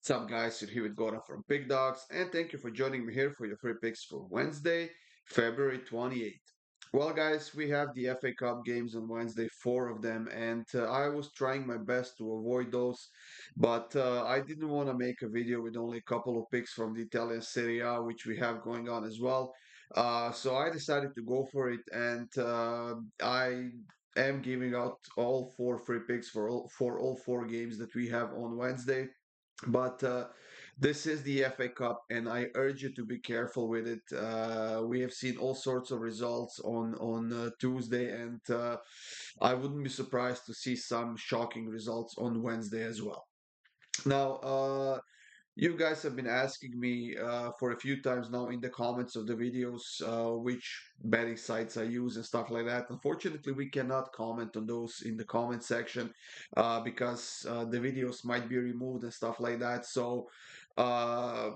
What's up, guys? You're here with Goran from Pickdawgz, and thank you for joining me here for your free picks for Wednesday, February 28th. Well, guys, we have the FA Cup games on Wednesday, four of them, and I was trying my best to avoid those, but I didn't want to make a video with only a couple of picks from the Italian Serie A, which we have going on as well. So I decided to go for it, and I am giving out all four free picks for all four games that we have on Wednesday. But this is the FA Cup, and I urge you to be careful with it. We have seen all sorts of results on Tuesday, and I wouldn't be surprised to see some shocking results on Wednesday as well. Now, you guys have been asking me for a few times now in the comments of the videos which betting sites I use and stuff like that. Unfortunately, we cannot comment on those in the comment section because the videos might be removed and stuff like that. So, uh,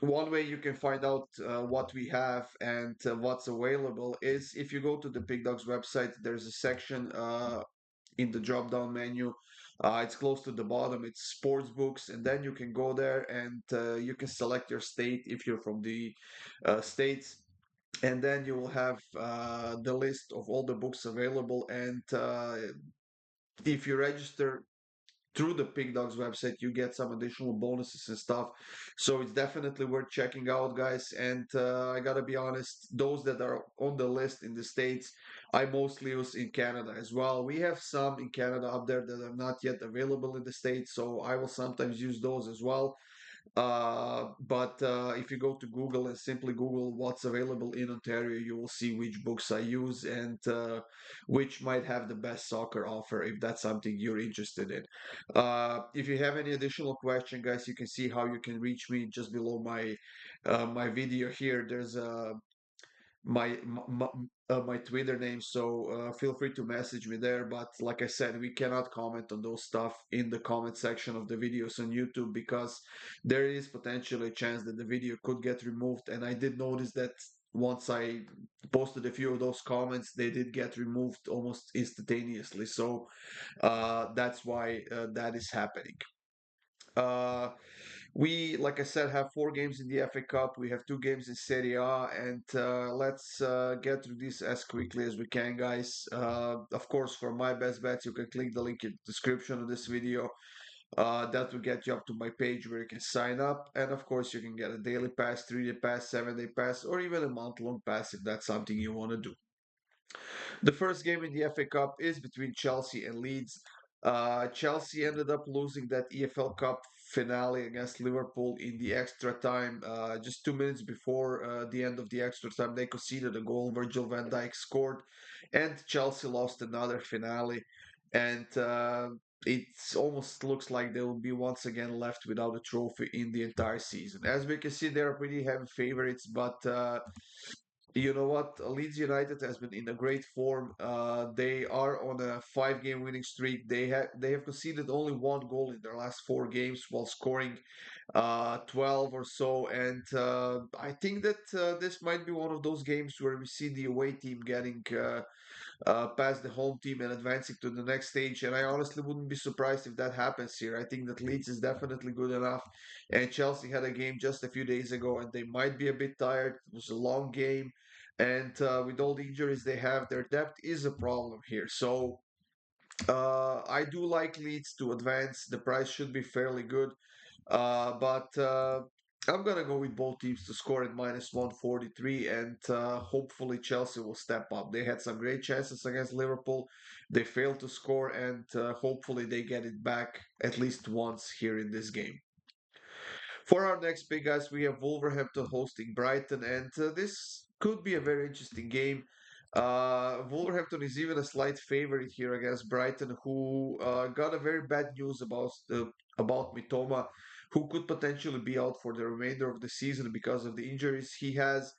one way you can find out what we have and what's available is if you go to the Pick Dawgz website, there's a section in the drop down menu. It's close to the bottom. It's sports books, and then you can go there and you can select your state if you're from the states. And then you will have the list of all the books available. And if you register through the Pick Dawgz website, you get some additional bonuses and stuff. So it's definitely worth checking out, guys. And I gotta be honest, those that are on the list in the States, I mostly use in Canada as well. We have some in Canada up there that are not yet available in the States, so I will sometimes use those as well. But if you go to Google and simply Google what's available in Ontario, you will see which books I use and which might have the best soccer offer if that's something you're interested in. If you have any additional question, guys, you can see how you can reach me just below my video here. There's my Twitter name, so feel free to message me there. But like I said, we cannot comment on those stuff in the comment section of the videos on YouTube because there is potentially a chance that the video could get removed. And I did notice that once I posted a few of those comments, they did get removed almost instantaneously. So that's why that is happening. Uh, we, like I said, have four games in the FA Cup. We have two games in Serie A, and let's get through this as quickly as we can, guys. Of course, for my best bets, you can click the link in the description of this video. That will get you up to my page where you can sign up, and of course, you can get a daily pass, 3-day pass, 7-day pass, or even a month-long pass if that's something you want to do. The first game in the FA Cup is between Chelsea and Leeds. Chelsea ended up losing that EFL Cup finale against Liverpool in the extra time. Just 2 minutes before the end of the extra time, they conceded a goal. Virgil van Dijk scored, and Chelsea lost another finale. And it almost looks like they will be once again left without a trophy in the entire season. As we can see, they're pretty heavy favorites, but you know what? Leeds United has been in a great form. They are on a five-game winning streak. They have conceded only one goal in their last four games while scoring 12 or so. And I think that this might be one of those games where we see the away team getting past the home team and advancing to the next stage. And I honestly wouldn't be surprised if that happens here. I think that Leeds is definitely good enough. And Chelsea had a game just a few days ago, and they might be a bit tired. It was a long game. And with all the injuries they have, their depth is a problem here. So I do like Leeds to advance. The price should be fairly good. But I'm gonna go with both teams to score at minus 143, and hopefully Chelsea will step up. They had some great chances against Liverpool. They failed to score, and hopefully they get it back at least once here in this game. For our next pick, guys, we have Wolverhampton hosting Brighton, and this could be a very interesting game. Wolverhampton is even a slight favorite here against Brighton, who got a very bad news about Mitoma, who could potentially be out for the remainder of the season because of the injuries he has.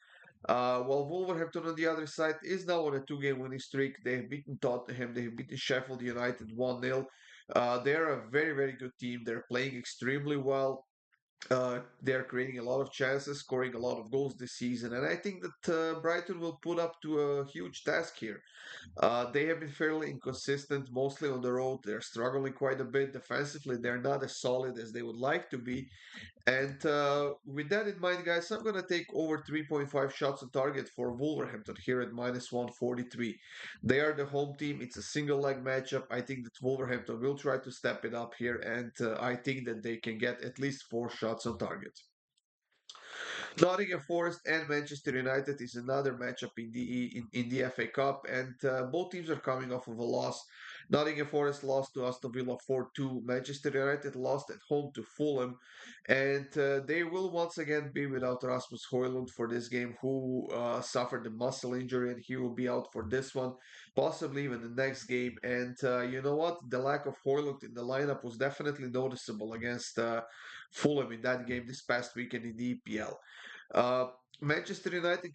While Wolverhampton on the other side is now on a two-game winning streak. They have beaten Tottenham, they have beaten Sheffield United 1-0. They're a very, very good team. They're playing extremely well. They're creating a lot of chances, scoring a lot of goals this season, and I think that Brighton will put up to a huge task here. They have been fairly inconsistent, mostly on the road. They're struggling quite a bit defensively. They're not as solid as they would like to be. And with that in mind, guys, I'm going to take over 3.5 shots on target for Wolverhampton here at minus 143. They are the home team. It's a single leg matchup. I think that Wolverhampton will try to step it up here, and I think that they can get at least 4 shots on target. Nottingham Forest and Manchester United is another matchup in the FA Cup, and both teams are coming off of a loss. Nottingham Forest lost to Aston Villa 4-2. Manchester United lost at home to Fulham, and they will once again be without Rasmus Højlund for this game, who suffered a muscle injury, and he will be out for this one, possibly even the next game. And you know what? The lack of Højlund in the lineup was definitely noticeable against Fulham in that game this past weekend in the EPL. Uh, Manchester United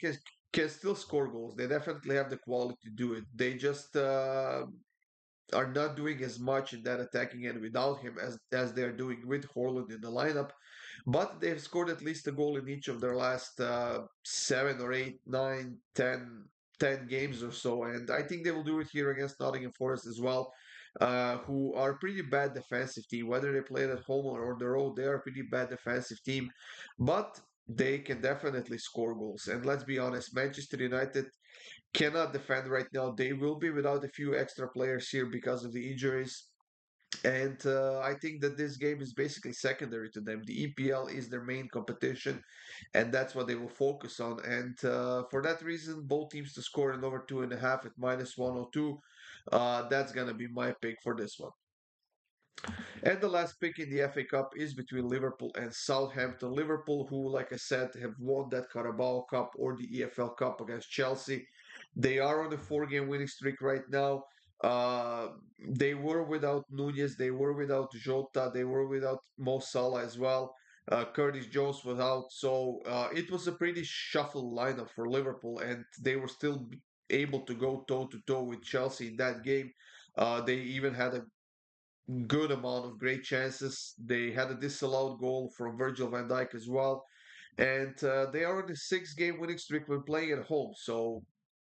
can still score goals. They definitely have the quality to do it. They just are not doing as much in that attacking end without him as they're doing with Haaland in the lineup. But they've scored at least a goal in each of their last 7 or 8, 9, 10 games or so. And I think they will do it here against Nottingham Forest as well, who are a pretty bad defensive team. Whether they play at home or on the road, they are a pretty bad defensive team. But they can definitely score goals. And let's be honest, Manchester United cannot defend right now. They will be without a few extra players here because of the injuries. And I think that this game is basically secondary to them. The EPL is their main competition, and that's what they will focus on. And for that reason, both teams to score in over 2.5 at minus 102. That's going to be my pick for this one. And the last pick in the FA Cup is between Liverpool and Southampton. Liverpool, who, like I said, have won that Carabao Cup or the EFL Cup against Chelsea. They are on a 4 game winning streak right now. Uh, they were without Nunez, they were without Jota, they were without Mo Salah as well. Curtis Jones was out, so it was a pretty shuffled lineup for Liverpool, and they were still able to go toe to toe with Chelsea in that game. They even had a good amount of great chances. They had a disallowed goal from Virgil van Dijk as well. And they are on a 6 game winning streak when playing at home. So,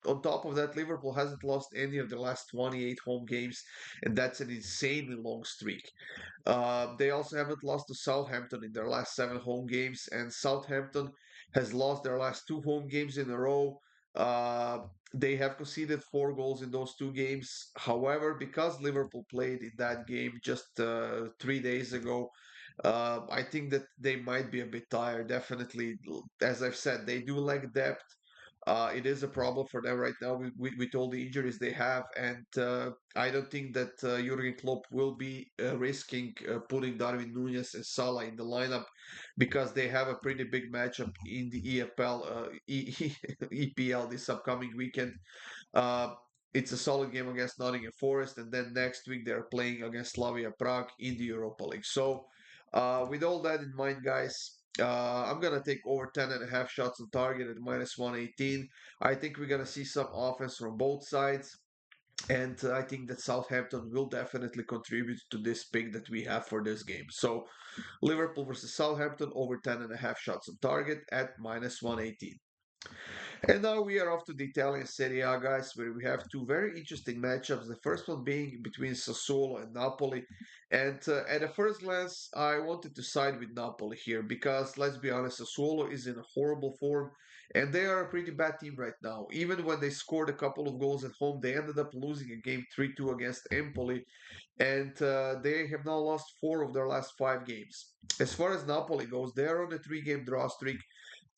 on top of that, Liverpool hasn't lost any of their last 28 home games, and that's an insanely long streak. They also haven't lost to Southampton in their last 7 home games, and Southampton has lost their last 2 home games in a row. Uh, they have conceded 4 goals in those 2 games. However, because Liverpool played in that game just 3 days ago, I think that they might be a bit tired. Definitely, as I've said, they do lack depth. It is a problem for them right now with all the injuries they have, and I don't think that Jurgen Klopp will be risking putting Darwin Nunez and Salah in the lineup because they have a pretty big matchup in the EPL this upcoming weekend. Uh, it's a solid game against Nottingham Forest, and then next week they're playing against Slavia Prague in the Europa League. So, with all that in mind, guys, I'm gonna take over 10.5 shots on target at minus 118. I think we're gonna see some offense from both sides. And I think that Southampton will definitely contribute to this pick that we have for this game. So Liverpool versus Southampton over 10.5 shots on target at minus 118. And now we are off to the Italian Serie A, guys, where we have 2 very interesting matchups. The first one being between Sassuolo and Napoli. And at a first glance, I wanted to side with Napoli here because, let's be honest, Sassuolo is in a horrible form and they are a pretty bad team right now. Even when they scored a couple of goals at home, they ended up losing a game 3-2 against Empoli, and they have now lost 4 of their last 5 games. As far as Napoli goes, they are on a 3 game draw streak.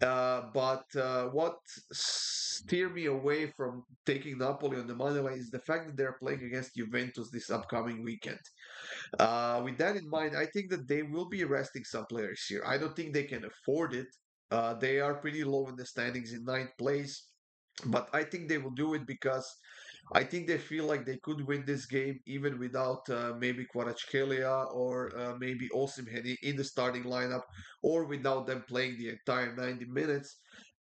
But what steer me away from taking Napoli on the money line is the fact that they're playing against Juventus this upcoming weekend. With that in mind, I think that they will be resting some players here. I don't think they can afford it. They are pretty low in the standings in ninth place. But I think they will do it because I think they feel like they could win this game even without maybe Kvaratskhelia or maybe Osimhen in the starting lineup, or without them playing the entire 90 minutes.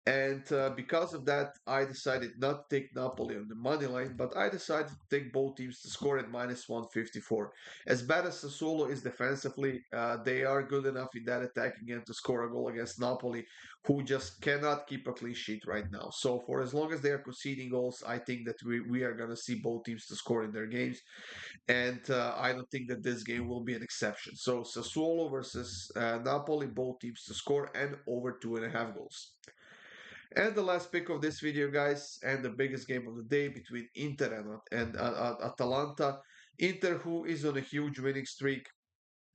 And because of that, I decided not to take Napoli on the money line, but I decided to take both teams to score at minus 154. As bad as Sassuolo is defensively, they are good enough in that attacking end to score a goal against Napoli, who just cannot keep a clean sheet right now. So for as long as they are conceding goals, I think that we are going to see both teams to score in their games. And I don't think that this game will be an exception. So Sassuolo versus Napoli, both teams to score and over 2.5 goals. And the last pick of this video, guys, and the biggest game of the day between Inter and Atalanta. Inter, who is on a huge winning streak.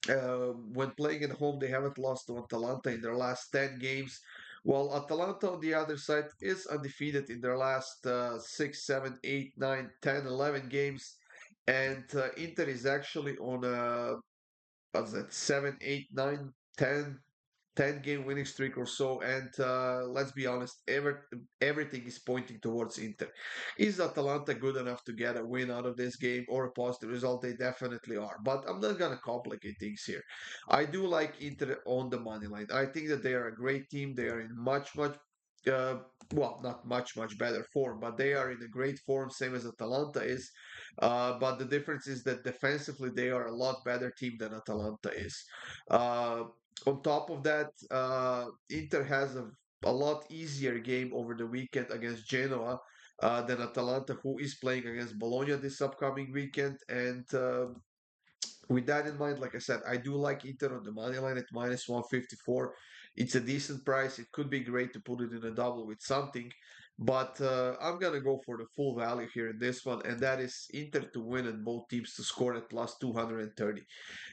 When playing at home, they haven't lost to Atalanta in their last 10 games, while Atalanta on the other side is undefeated in their last 6, 7, 8, 9, 10, 11 games. And Inter is actually on a what's that, 7, 8, 9, 10 game winning streak or so. And let's be honest, everything is pointing towards Inter. Is Atalanta good enough to get a win out of this game or a positive result? They definitely are. But I'm not going to complicate things here. I do like Inter on the money line. I think that they are a great team. They are in uh, well, not much better form, but they are in a great form, same as Atalanta is. But the difference is that defensively, they are a lot better team than Atalanta is. Uh, on top of that, Inter has a lot easier game over the weekend against Genoa than Atalanta, who is playing against Bologna this upcoming weekend. And with that in mind, like I said, I do like Inter on the money line at minus 154. It's a decent price. It could be great to put it in a double with something, but I'm gonna go for the full value here in this one, and that is Inter to win and both teams to score at plus 230.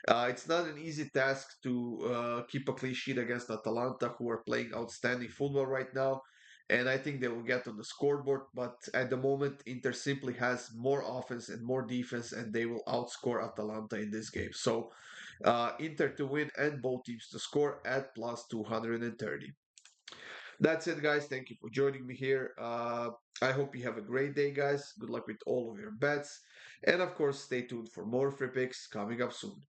It's not an easy task to keep a clean sheet against Atalanta, who are playing outstanding football right now. And I think they will get on the scoreboard. But at the moment, Inter simply has more offense and more defense, and they will outscore Atalanta in this game. So Inter to win and both teams to score at plus 230. That's it, guys. Thank you for joining me here. I hope you have a great day, guys. Good luck with all of your bets. And of course, stay tuned for more free picks coming up soon.